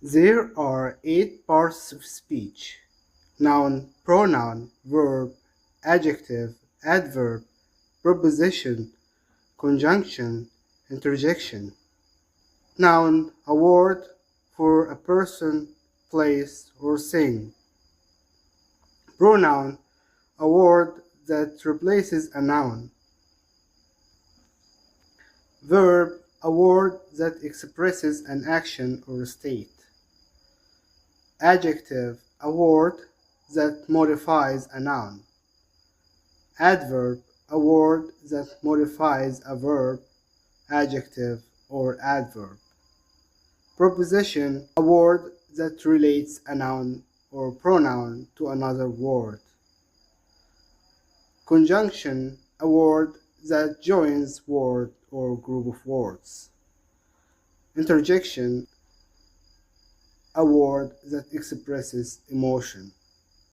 There are 8 parts of speech: noun, pronoun, verb, adjective, adverb, preposition, conjunction, interjection. Noun, a word for a person, place, or thing. Pronoun, a word that replaces a noun. Verb, a word that expresses an action or state. Adjective, a word that modifies a noun. Adverb, a word that modifies a verb, adjective, or adverb. Preposition, a word that relates a noun or pronoun to another word. Conjunction, a word that joins word or group of words. Interjection, a word that expresses emotion.